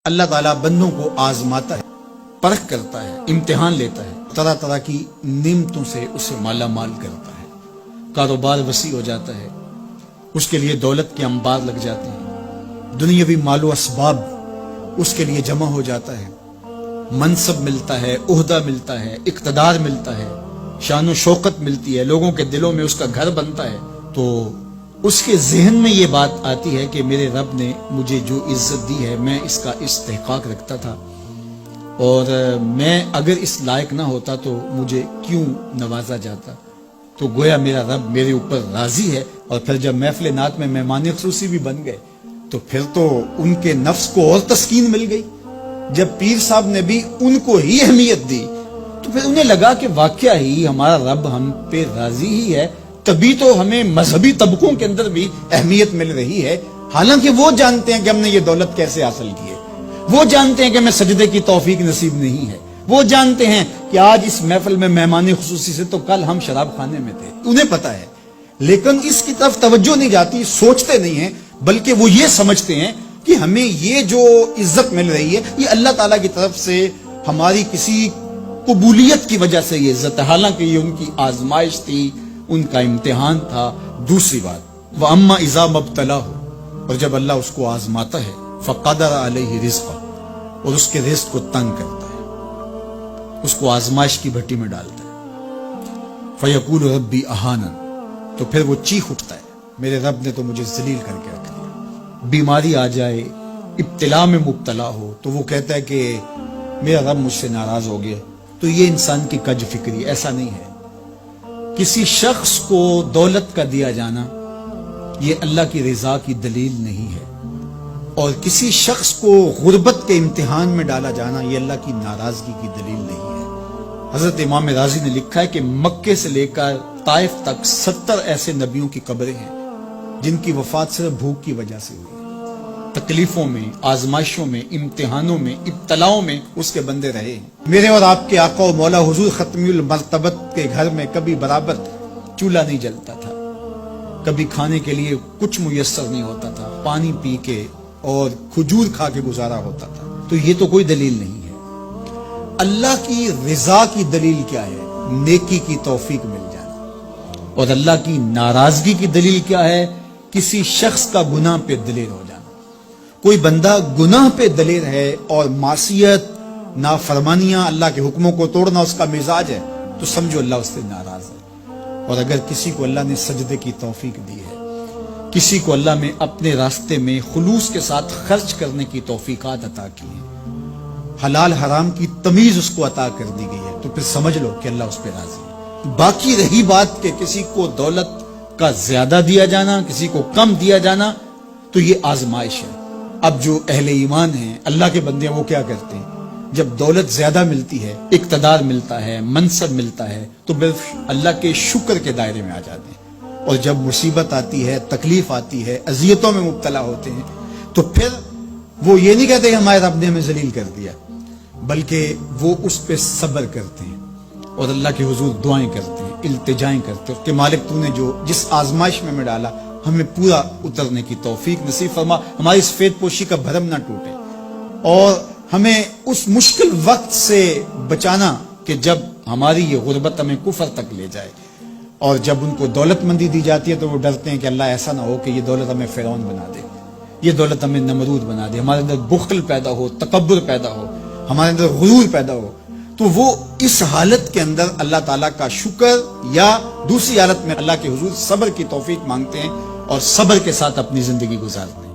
اللہ تعالیٰ بندوں کو آزماتا ہے، پرکھ کرتا ہے، امتحان لیتا ہے، طرح طرح کی نعمتوں سے اسے مالا مال کرتا ہے، کاروبار وسیع ہو جاتا ہے، اس کے لیے دولت کے انبار لگ جاتے ہیں، دنیاوی مال و اسباب اس کے لیے جمع ہو جاتا ہے، منصب ملتا ہے، عہدہ ملتا ہے، اقتدار ملتا ہے، شان و شوکت ملتی ہے، لوگوں کے دلوں میں اس کا گھر بنتا ہے، تو اس کے ذہن میں یہ بات آتی ہے کہ میرے رب نے مجھے جو عزت دی ہے میں اس کا استحقاق رکھتا تھا، اور میں اگر اس لائق نہ ہوتا تو مجھے کیوں نوازا جاتا، تو گویا میرا رب میرے اوپر راضی ہے۔ اور پھر جب محفل نعت میں مہمان خصوصی بھی بن گئے تو پھر تو ان کے نفس کو اور تسکین مل گئی۔ جب پیر صاحب نے بھی ان کو ہی اہمیت دی تو پھر انہیں لگا کہ واقعہ ہی ہمارا رب ہم پہ راضی ہی ہے، تبھی تو ہمیں مذہبی طبقوں کے اندر بھی اہمیت مل رہی ہے، حالانکہ وہ جانتے ہیں کہ ہم نے یہ دولت کیسے حاصل کی ہے، وہ جانتے ہیں کہ ہمیں سجدے کی توفیق نصیب نہیں ہے، وہ جانتے ہیں کہ آج اس محفل میں مہمان خصوصی سے تو کل ہم شراب خانے میں تھے، انہیں پتا ہے، لیکن اس کی طرف توجہ نہیں جاتی، سوچتے نہیں ہیں، بلکہ وہ یہ سمجھتے ہیں کہ ہمیں یہ جو عزت مل رہی ہے یہ اللہ تعالیٰ کی طرف سے ہماری کسی قبولیت کی وجہ سے یہ عزت ہے، حالانکہ یہ ان کی آزمائش تھی، ان کا امتحان تھا۔ دوسری بات، وَأَمَّا إِذَا مَبْتَلَاهُ، اور جب اللہ اس کو آزماتا ہے، فَقَدَرَ عَلَيْهِ رِزْقَهُ، اور اس کے رزق کو تنگ کرتا ہے، اس کو آزمائش کی بھٹی میں ڈالتا ہے، فَيَقُولُ رَبِّي أَهَانَنِ، تو پھر وہ چیخ اٹھتا ہے میرے رب نے تو مجھے ذلیل کر کے رکھ دیا۔ بیماری آ جائے، ابتلا میں مبتلا ہو تو وہ کہتا ہے کہ میرا رب مجھ سے ناراض ہو گیا، تو یہ انسان کی کج فکری، ایسا نہیں ہے۔ کسی شخص کو دولت کا دیا جانا یہ اللہ کی رضا کی دلیل نہیں ہے، اور کسی شخص کو غربت کے امتحان میں ڈالا جانا یہ اللہ کی ناراضگی کی دلیل نہیں ہے۔ حضرت امام رازی نے لکھا ہے کہ مکے سے لے کر طائف تک 70 ایسے نبیوں کی قبریں ہیں جن کی وفات صرف بھوک کی وجہ سے ہوئی، تکلیفوں میں، آزمائشوں میں، امتحانوں میں، ابتلاؤں میں اس کے بندے رہے ہیں۔ میرے اور آپ کے آقا و مولا حضور ختمی المرتبت کے گھر میں کبھی برابر چولہا نہیں جلتا تھا، کبھی کھانے کے لیے کچھ میسر نہیں ہوتا تھا، پانی پی کے اور کھجور کھا کے گزارا ہوتا تھا، تو یہ تو کوئی دلیل نہیں ہے۔ اللہ کی رضا کی دلیل کیا ہے؟ نیکی کی توفیق مل جانا، اور اللہ کی ناراضگی کی دلیل کیا ہے؟ کسی شخص کا گناہ پہ دلیر ہو جانا۔ کوئی بندہ گناہ پہ دلیر ہے اور معصیت، نافرمانیاں، اللہ کے حکموں کو توڑنا اس کا مزاج ہے، تو سمجھو اللہ اس سے ناراض ہے۔ اور اگر کسی کو اللہ نے سجدے کی توفیق دی ہے، کسی کو اللہ نے اپنے راستے میں خلوص کے ساتھ خرچ کرنے کی توفیقات عطا کی ہیں، حلال حرام کی تمیز اس کو عطا کر دی گئی ہے، تو پھر سمجھ لو کہ اللہ اس پہ راضی ہے۔ باقی رہی بات کہ کسی کو دولت کا زیادہ دیا جانا، کسی کو کم دیا جانا، تو یہ آزمائش ہے۔ اب جو اہل ایمان ہیں، اللہ کے بندے ہیں، وہ کیا کرتے ہیں؟ جب دولت زیادہ ملتی ہے، اقتدار ملتا ہے، منصب ملتا ہے، تو بس اللہ کے شکر کے دائرے میں آ جاتے ہیں، اور جب مصیبت آتی ہے، تکلیف آتی ہے، اذیتوں میں مبتلا ہوتے ہیں، تو پھر وہ یہ نہیں کہتے کہ ہمارے رب نے ہمیں ذلیل کر دیا، بلکہ وہ اس پہ صبر کرتے ہیں اور اللہ کے حضور دعائیں کرتے ہیں، التجائیں کرتے ہیں کہ مالک تو نے جو جس آزمائش میں ڈالا ہمیں پورا اترنے کی توفیق نصیب فرما، ہماری سفید پوشی کا بھرم نہ ٹوٹے، اور ہمیں اس مشکل وقت سے بچانا کہ جب ہماری یہ غربت ہمیں کفر تک لے جائے، اور جب ان کو دولت مندی دی جاتی ہے تو وہ ڈرتے ہیں کہ اللہ ایسا نہ ہو کہ یہ دولت ہمیں فرعون بنا دے، یہ دولت ہمیں نمرود بنا دے، ہمارے اندر بخل پیدا ہو، تکبر پیدا ہو، ہمارے اندر غرور پیدا ہو، تو وہ اس حالت کے اندر اللہ تعالیٰ کا شکر یا دوسری حالت میں اللہ کے حضور صبر کی توفیق مانگتے ہیں اور صبر کے ساتھ اپنی زندگی گزارتے ہیں۔